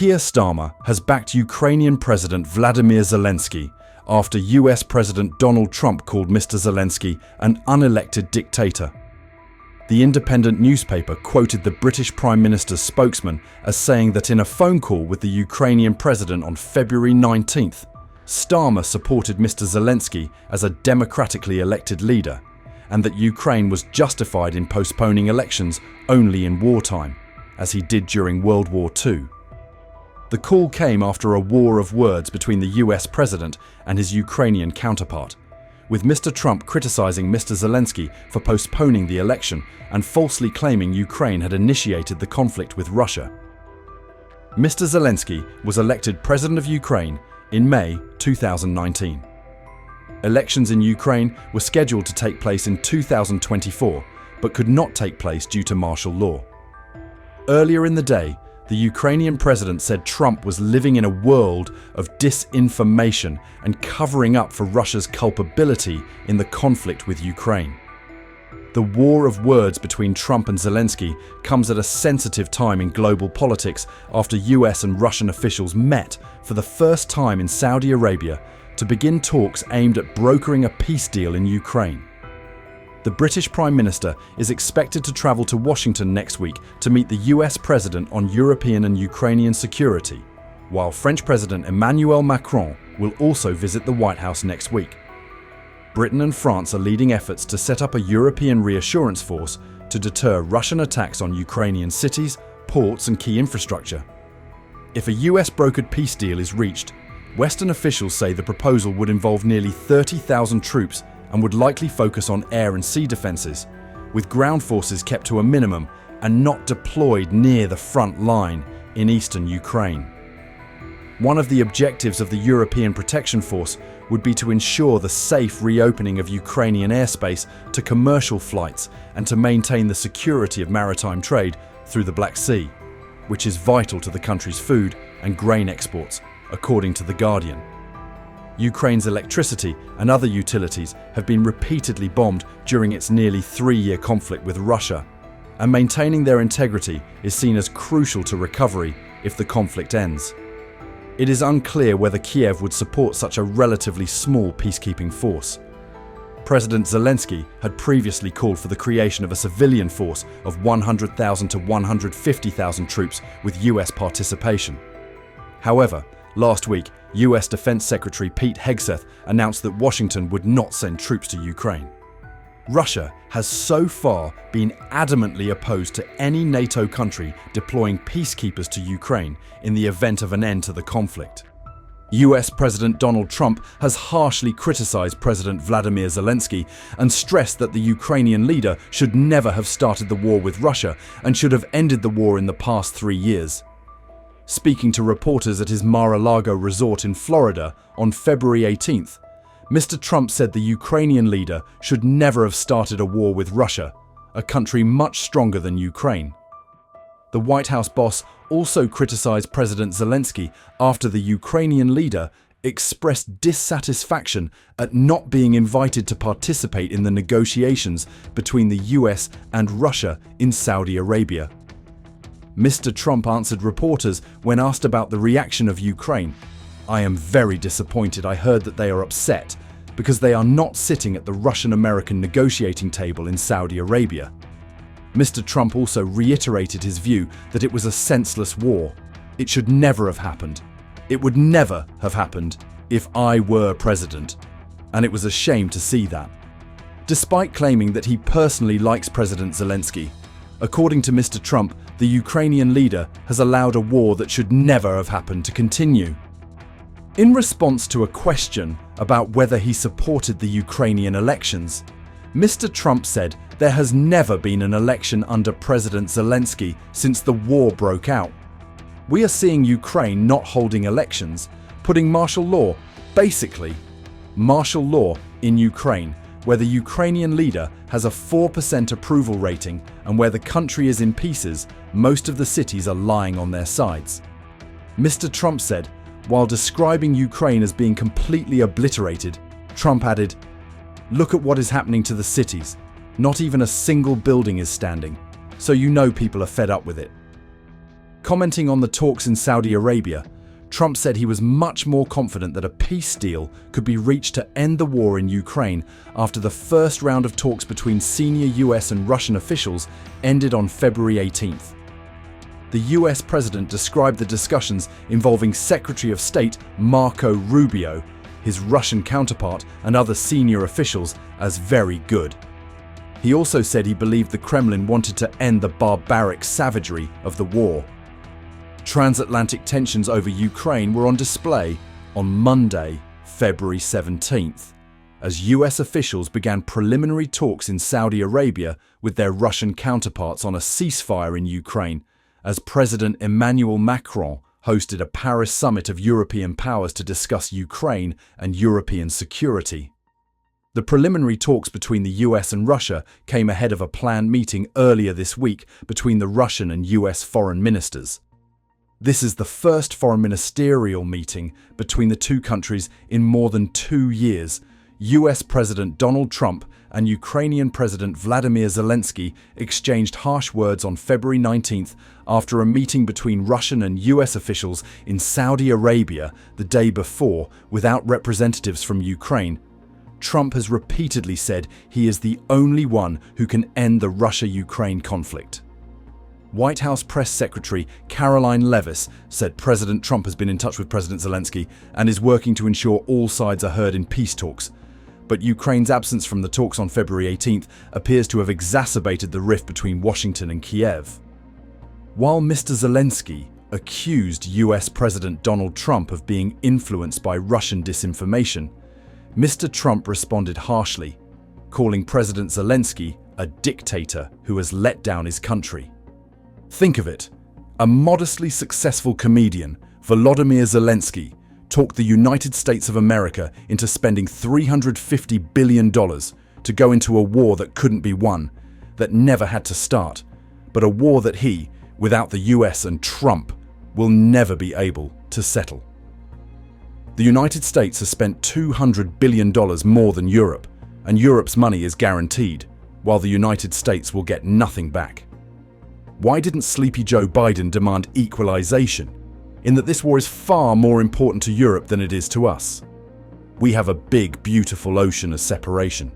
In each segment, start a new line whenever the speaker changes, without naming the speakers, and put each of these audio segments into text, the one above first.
Keir Starmer has backed Ukrainian President Volodymyr Zelensky after US President Donald Trump called Mr. Zelensky an unelected dictator. The independent newspaper quoted the British Prime Minister's spokesman as saying that in a phone call with the Ukrainian president on February 19th, Starmer supported Mr. Zelensky as a democratically elected leader, and that Ukraine was justified in postponing elections only in wartime, as he did during World War II. The call came after a war of words between the US president and his Ukrainian counterpart, with Mr. Trump criticizing Mr. Zelensky for postponing the election and falsely claiming Ukraine had initiated the conflict with Russia. Mr. Zelensky was elected president of Ukraine in May 2019. Elections in Ukraine were scheduled to take place in 2024, but could not take place due to martial law. Earlier in the day, the Ukrainian president said Trump was living in a world of disinformation and covering up for Russia's culpability in the conflict with Ukraine. The war of words between Trump and Zelensky comes at a sensitive time in global politics after US and Russian officials met for the first time in Saudi Arabia to begin talks aimed at brokering a peace deal in Ukraine. The British Prime Minister is expected to travel to Washington next week to meet the US President on European and Ukrainian security, while French President Emmanuel Macron will also visit the White House next week. Britain and France are leading efforts to set up a European reassurance force to deter Russian attacks on Ukrainian cities, ports and key infrastructure. If a US-brokered peace deal is reached, Western officials say the proposal would involve nearly 30,000 troops and would likely focus on air and sea defences, with ground forces kept to a minimum and not deployed near the front line in eastern Ukraine. One of the objectives of the European Protection Force would be to ensure the safe reopening of Ukrainian airspace to commercial flights and to maintain the security of maritime trade through the Black Sea, which is vital to the country's food and grain exports, according to The Guardian. Ukraine's electricity and other utilities have been repeatedly bombed during its nearly 3-year conflict with Russia, and maintaining their integrity is seen as crucial to recovery if the conflict ends. It is unclear whether Kiev would support such a relatively small peacekeeping force. President Zelensky had previously called for the creation of a civilian force of 100,000 to 150,000 troops with US participation. However, last week, US Defense Secretary Pete Hegseth announced that Washington would not send troops to Ukraine. Russia has so far been adamantly opposed to any NATO country deploying peacekeepers to Ukraine in the event of an end to the conflict. US President Donald Trump has harshly criticized President Volodymyr Zelensky and stressed that the Ukrainian leader should never have started the war with Russia and should have ended the war in the past 3 years. Speaking to reporters at his Mar-a-Lago resort in Florida on February 18th, Mr. Trump said the Ukrainian leader should never have started a war with Russia, a country much stronger than Ukraine. The White House boss also criticized President Zelensky after the Ukrainian leader expressed dissatisfaction at not being invited to participate in the negotiations between the US and Russia in Saudi Arabia. Mr. Trump answered reporters when asked about the reaction of Ukraine. "I am very disappointed. I heard that they are upset because they are not sitting at the Russian-American negotiating table in Saudi Arabia." Mr. Trump also reiterated his view that it was a senseless war. It should never have happened. It would never have happened if I were president. And it was a shame to see that. Despite claiming that he personally likes President Zelensky, according to Mr. Trump, the Ukrainian leader has allowed a war that should never have happened to continue. In response to a question about whether he supported the Ukrainian elections, Mr. Trump said there has never been an election under President Zelensky since the war broke out. "We are seeing Ukraine not holding elections, putting martial law, basically martial law in Ukraine, where the Ukrainian leader has a 4% approval rating and where the country is in pieces, most of the cities are lying on their sides." Mr. Trump said, while describing Ukraine as being completely obliterated, Trump added, "Look at what is happening to the cities. Not even a single building is standing, so you know people are fed up with it." Commenting on the talks in Saudi Arabia, Trump said he was much more confident that a peace deal could be reached to end the war in Ukraine after the first round of talks between senior US and Russian officials ended on February 18th. The US president described the discussions involving Secretary of State Marco Rubio, his Russian counterpart, and other senior officials as very good. He also said he believed the Kremlin wanted to end the barbaric savagery of the war. Transatlantic tensions over Ukraine were on display on Monday, February 17th, as US officials began preliminary talks in Saudi Arabia with their Russian counterparts on a ceasefire in Ukraine, as President Emmanuel Macron hosted a Paris summit of European powers to discuss Ukraine and European security. The preliminary talks between the US and Russia came ahead of a planned meeting earlier this week between the Russian and US foreign ministers. This is the first foreign ministerial meeting between the two countries in more than 2 years. US President Donald Trump and Ukrainian President Volodymyr Zelensky exchanged harsh words on February 19th after a meeting between Russian and US officials in Saudi Arabia the day before without representatives from Ukraine. Trump has repeatedly said he is the only one who can end the Russia-Ukraine conflict. White House Press Secretary Karoline Leavitt said President Trump has been in touch with President Zelensky and is working to ensure all sides are heard in peace talks. But Ukraine's absence from the talks on February 18th appears to have exacerbated the rift between Washington and Kiev. While Mr. Zelensky accused US President Donald Trump of being influenced by Russian disinformation, Mr. Trump responded harshly, calling President Zelensky a dictator who has let down his country. Think of it, a modestly successful comedian, Volodymyr Zelensky, talked the United States of America into spending $350 billion to go into a war that couldn't be won, that never had to start, but a war that he, without the US and Trump, will never be able to settle. The United States has spent $200 billion more than Europe, and Europe's money is guaranteed, while the United States will get nothing back. Why didn't sleepy Joe Biden demand equalization, in that this war is far more important to Europe than it is to us? We have a big, beautiful ocean of separation.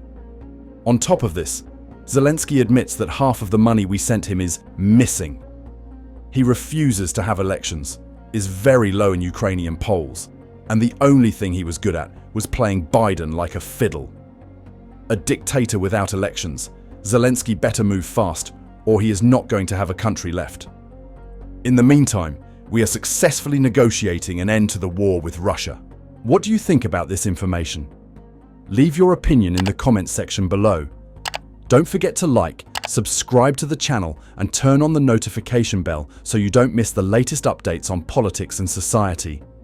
On top of this, Zelensky admits that half of the money we sent him is missing. He refuses to have elections, is very low in Ukrainian polls, and the only thing he was good at was playing Biden like a fiddle. A dictator without elections, Zelensky better move fast, or he is not going to have a country left. In the meantime, we are successfully negotiating an end to the war with Russia. What do you think about this information? Leave your opinion in the comments section below. Don't forget to like, subscribe to the channel, and turn on the notification bell so you don't miss the latest updates on politics and society.